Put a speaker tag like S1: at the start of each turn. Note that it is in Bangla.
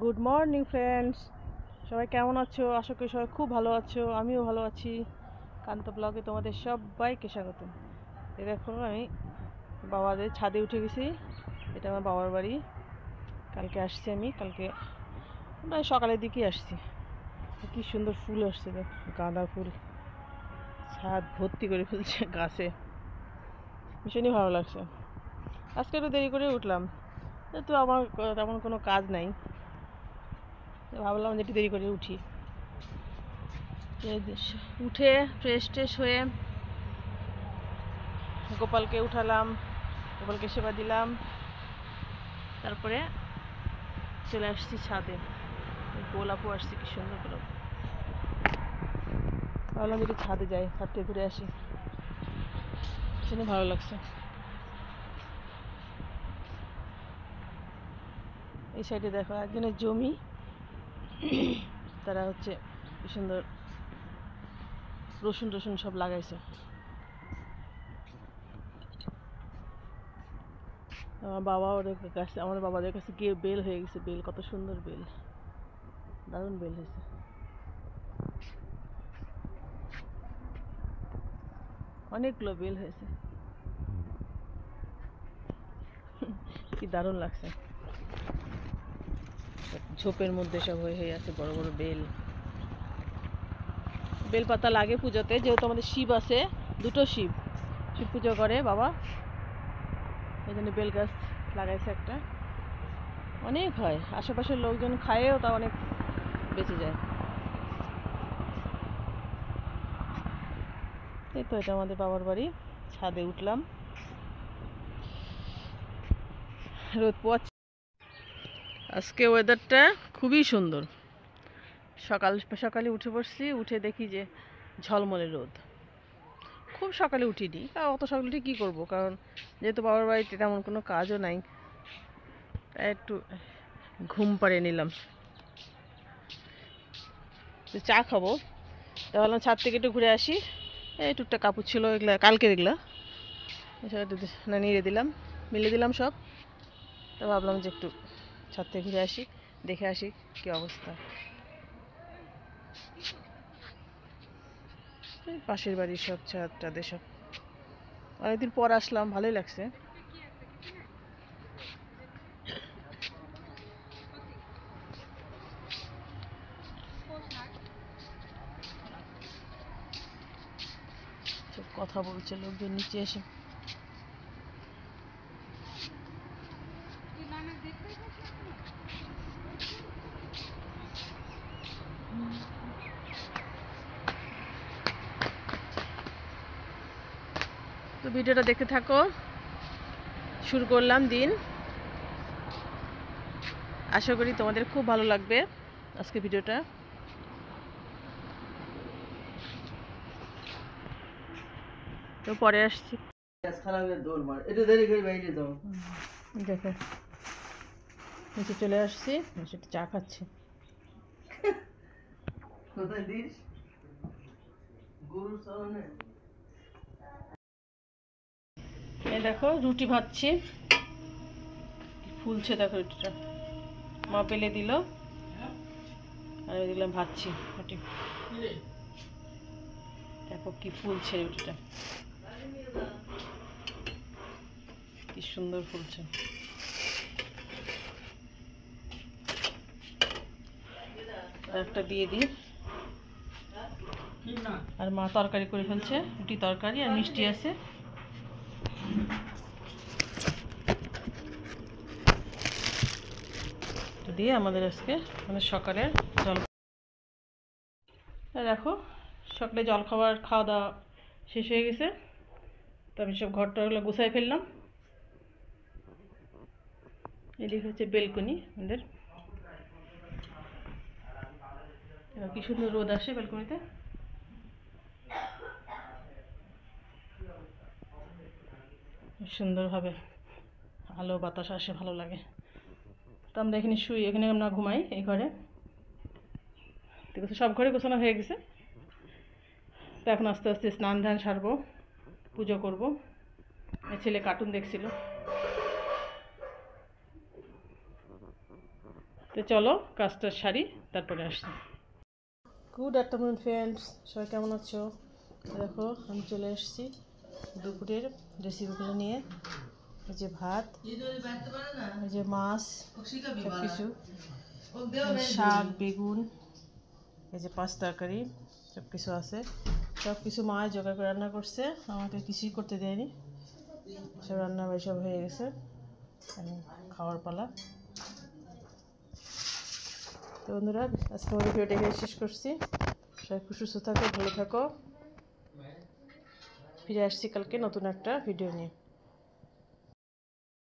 S1: গুড মর্নিং ফ্রেন্ডস, সবাই কেমন আছো? আশা করি সবাই খুব ভালো আছো, আমিও ভালো আছি। কান্ত ব্লগে তোমাদের সবাইকে স্বাগত। এই দেখো, আমি বাবাদের ছাদে উঠে গেছি। এটা আমার বাবার বাড়ি। কালকে আসছি আমি, কালকে প্রায় সকালের দিকেই আসছি। কি সুন্দর ফুল আসছে, দেখ গাঁদা ফুল ছাদ ভর্তি করে ফেলছে গাছে। ভীষণই ভালো লাগছে। আজকে একটু দেরি করে উঠলাম, যেহেতু আমার তেমন কোনো কাজ নাই, ভাবলাম যে একটু দেরি করে উঠি। উঠে ফ্রেশ ট্রেশ হয়ে গোপালকে উঠালাম, গোপালকে সেবা দিলাম, তারপরে চলে আসছি ছাদে। গোলাপও আসছে, কি সুন্দর গোলাপ। ভাবলাম একটু ছাদে যাই, ছাদ থেকে ঘুরে আসি, ভীষণই ভালো লাগছে। এই সাইডে দেখো একজনের জমি, তারা হচ্ছে কি সুন্দর রসুন টসুন সব লাগাইছে। আমার বাবাদের কাছে গিয়ে বেল হয়ে গেছে, বেল কত সুন্দর বেল, দারুণ বেল হয়েছে। অনেকগুলো বেল হয়েছে, কি দারুণ লাগছে। ঝোপের মধ্যে সব হয়ে আছে বড় বড় বেল। বেলপাতা লাগে পুজোতে, যেহেতু আমাদের শিব আছে, দুটো শিব পুজো করে বাবা, এই জন্য বেল গাছ লাগাইছে একটা। অনেক হয়, আশেপাশের লোকজন খায়ও, তা অনেক বেঁচে যায়। এই তো এটা আমাদের বাবার বাড়ি। ছাদে উঠলাম, রোদ পোয়াচ্ছে। আজকে ওয়েদারটা খুবই সুন্দর। সকাল সকালে উঠে পড়ছি, উঠে দেখি যে ঝলমলে রোদ। খুব সকালে উঠিনি, অত সকালে উঠে কী করবো, কারণ যেহেতু বাবার বাড়িতে তেমন কোনো কাজও নাই, তাই একটু ঘুম পাড়িয়ে নিলাম। চা খাবো, তা ভাবলাম ছাদ থেকে একটু ঘুরে আসি। এই টুকটা কাপড় ছিল, এগুলা কালকের, এগুলা না নিয়ে দিলাম, মিলে দিলাম সব। তা ভাবলাম যে একটু ছাদ থেকে ঘুরে আসি, দেখে আসি কি অবস্থা। পাশের বাড়ির সব ছাদ টাদের সব, অনেকদিন পর আসলাম, ভালোই লাগছে। সব কথা বলছে লোকজন নিচে এসে। তো ভিডিওটা দেখতে থাকো, শুরু করলাম দিন। আশা করি তোমাদের খুব ভালো লাগবে আজকে ভিডিওটা। তো পরে আসছি। দেখো নিচে চলে আসছি, একটু চা খাচ্ছি। এই দেখো রুটি ভাজছি, ফুলছে দেখো রুটিটা, মা পেলে দিল, আর ওই দিলাম ভাজছি রুটি। দেখো কি ফুলছে রুটিটা, কি সুন্দর ফুলছে। একটা দিয়ে দিই। আর মা তরকারি করে ফেলছে, রুটি তরকারি আর মিষ্টি আছে। দিয়ে আমাদের আজকে সকালের জল। দেখো সকালে জল খাওয়া দাওয়া শেষ হয়ে গেছে। তো আমি সব ঘরটাগুলো গুছাই ফেললাম। এদিকে হচ্ছে বেলকনি আমাদের, কি সুন্দর রোদ আসে বেলকনিতে। সুন্দরভাবে আলো বাতাস আসে, ভালো লাগে। তো আমরা এখানে শুই, এখানে আমরা ঘুমাই এই ঘরে। ঠিক আছে, সব ঘরে গোছানো হয়ে গেছে। তো এখন আস্তে আস্তে স্নান ধান সারবো, পুজো করবো। ছেলে কার্টুন দেখছিল। তো তো চলো কাজটা সারি, তারপরে আসছি। গুড আফটারনুন ফ্রেন্ডস, সবাই কেমন আছো? দেখো আমি চলে এসেছি দুপুরের রেসিপিগুলো নিয়ে। এই যে ভাত, এই যে মাছ, সব কিছু, শাক, বেগুন, এই যে পাঁচ তরকারি, সব কিছু আছে। সব কিছু মা জোগাড় করে রান্না করছে, আমাকে কিছুই করতে দেয়নি। সব রান্না বাড়ি সব হয়ে গেছে, খাওয়ার পালা। তো বন্ধুরা, আজকে আমাদের ভিডিওটা এখানে শেষ করছি। সবাই খুব সুস্থ থাকো, ভালো থাকো। ফিরে আসছি কালকে নতুন একটা ভিডিও নিয়ে।